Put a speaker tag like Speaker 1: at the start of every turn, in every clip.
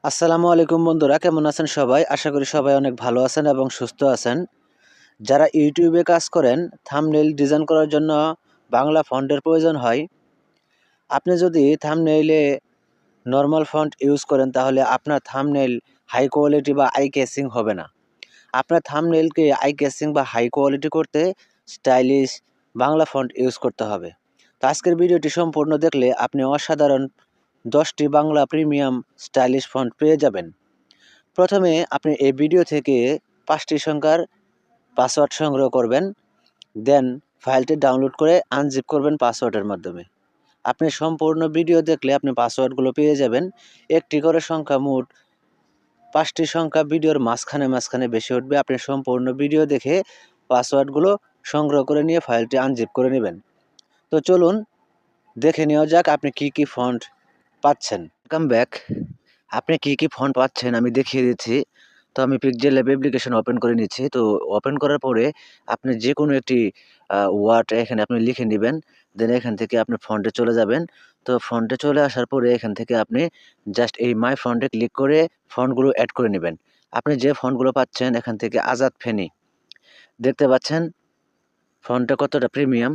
Speaker 1: আসসালামু আলাইকুম বন্ধুরা, কেমন আছেন সবাই? আশা করি সবাই অনেক ভালো আছেন এবং সুস্থ আছেন। যারা ইউটিউবে কাজ করেন, থাম্বনেইল ডিজাইন করার জন্য বাংলা ফন্টের প্রয়োজন হয়। আপনি যদি থাম্বনেইলে নরমাল ফন্ট ইউজ করেন তাহলে আপনার থাম্বনেইল হাই কোয়ালিটি বা আই ক্যাচিং হবে না। আপনার থাম্বনেইলকে আই ক্যাচিং বা হাই কোয়ালিটি করতে স্টাইলিশ বাংলা ফন্ট ইউজ করতে হবে। তো আজকের ভিডিওটি সম্পূর্ণ দেখলে আপনি অসাধারণ 10টি বাংলা প্রিমিয়াম স্টাইলিশ ফন্ট পেয়ে যাবেন। প্রথমে আপনি এই ভিডিও থেকে 5টি সংখ্যার পাসওয়ার্ড সংগ্রহ করবেন। দেন ফাইলটি ডাউনলোড করে আনজিপ করবেন পাসওয়ার্ডের মাধ্যমে। আপনি সম্পূর্ণ ভিডিও দেখলে আপনি পাসওয়ার্ডগুলো পেয়ে যাবেন। একটি করে সংখ্যা, মোট 5টি সংখ্যা ভিডিওর মাঝখানে বেশি উঠবে। আপনি সম্পূর্ণ ভিডিও দেখে পাসওয়ার্ডগুলো সংগ্রহ করে নিয়ে ফাইলটি আনজিপ করে নেবেন। তো চলুন দেখে নেওয়া যাক আপনি কি ফন্ট পাচ্ছেন। Welcome back. আপনি কি ফন্ট পাচ্ছেন আমি দেখিয়ে দিচ্ছি। তো আমি পিক্সেল ল্যাব অ্যাপ্লিকেশন ওপেন করে নিচ্ছি। তো ওপেন করার পরে আপনি যেকোনো একটি ওয়ার্ড এখানে আপনি লিখে নিবেন। দেন এখান থেকে আপনি ফন্টে চলে যাবেন। তো ফন্টে চলে আসার পরে এখান থেকে আপনি জাস্ট এই মাই ফন্টে ক্লিক করে ফন্টগুলো এড করে নিবেন। আপনি যে ফন্টগুলো পাচ্ছেন এখান থেকে আজাদ ফেনী। দেখতে পাচ্ছেন ফন্টটা কতটা প্রিমিয়াম।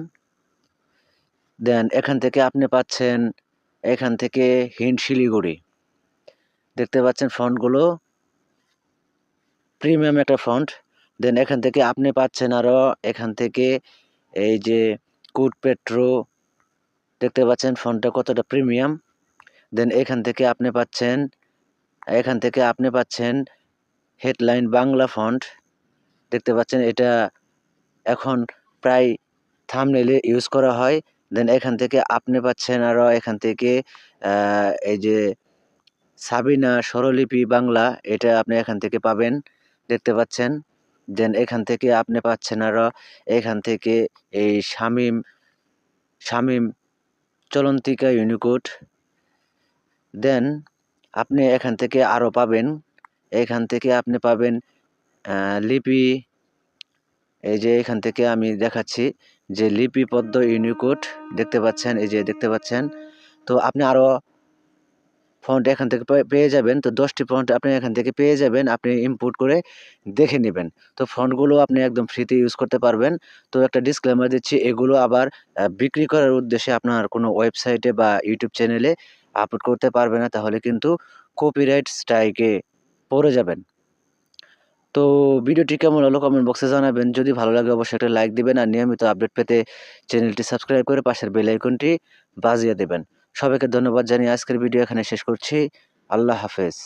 Speaker 1: দেন এখান থেকে আপনি পাচ্ছেন এখান থেকে হিন্ট শিলিগুড়ি। দেখতে পাচ্ছেন ফন্টগুলো প্রিমিয়াম একটা ফন্ট। দেন এখান থেকে আপনি পাচ্ছেন আরও এখান থেকে এই যে কুড পেট্রো। দেখতে পাচ্ছেন ফন্টটা কতটা প্রিমিয়াম। দেন এখান থেকে আপনি পাচ্ছেন হেডলাইন বাংলা ফন্ট। দেখতে পাচ্ছেন এটা এখন প্রায় থাম্বনেইলে ইউজ করা হয়। দেন এখান থেকে আপনি পাচ্ছেন আরও এখান থেকে এই যে সাবিনা স্বরলিপি বাংলা, এটা আপনি এখান থেকে পাবেন। দেখতে পাচ্ছেন। দেন এখান থেকে আপনি পাচ্ছেন আরও এখান থেকে এই শামীম চলন্তিকা ইউনিকোড। দেন আপনি এখান থেকে আরও পাবেন, এখান থেকে আপনি পাবেন লিপি। এই যে এখান থেকে আমি দেখাচ্ছি যে লিপিবদ্ধ ইউনিকোড। দেখতে পাচ্ছেন, এই যে দেখতে পাচ্ছেন। তো আপনি আরও ফন্ট এখান থেকে পেয়ে যাবেন। তো 10টি ফন্ট আপনি এখান থেকে পেয়ে যাবেন। আপনি ইম্পোর্ট করে দেখে নেবেন। তো ফন্টগুলো আপনি একদম ফ্রিতে ইউজ করতে পারবেন। তো একটা ডিসক্লেমার দিচ্ছি, এগুলো আবার বিক্রি করার উদ্দেশ্যে আপনার কোনো ওয়েবসাইটে বা ইউটিউব চ্যানেলে আপলোড করতে পারবে না, তাহলে কিন্তু কপিরাইট স্ট্রাইকে পড়ে যাবেন। তো ভিডিওটি কেমন হলো কমেন্ট বক্সে জানাবেন। যদি ভালো লাগে অবশ্যই একটা লাইক দিবেন আর নিয়মিত আপডেট পেতে চ্যানেলটি সাবস্ক্রাইব করে পাশের বেল আইকনটি বাজিয়ে দেবেন। সবাইকে ধন্যবাদ জানিয়ে আজকের ভিডিও এখানে শেষ করছি। আল্লাহ হাফেজ।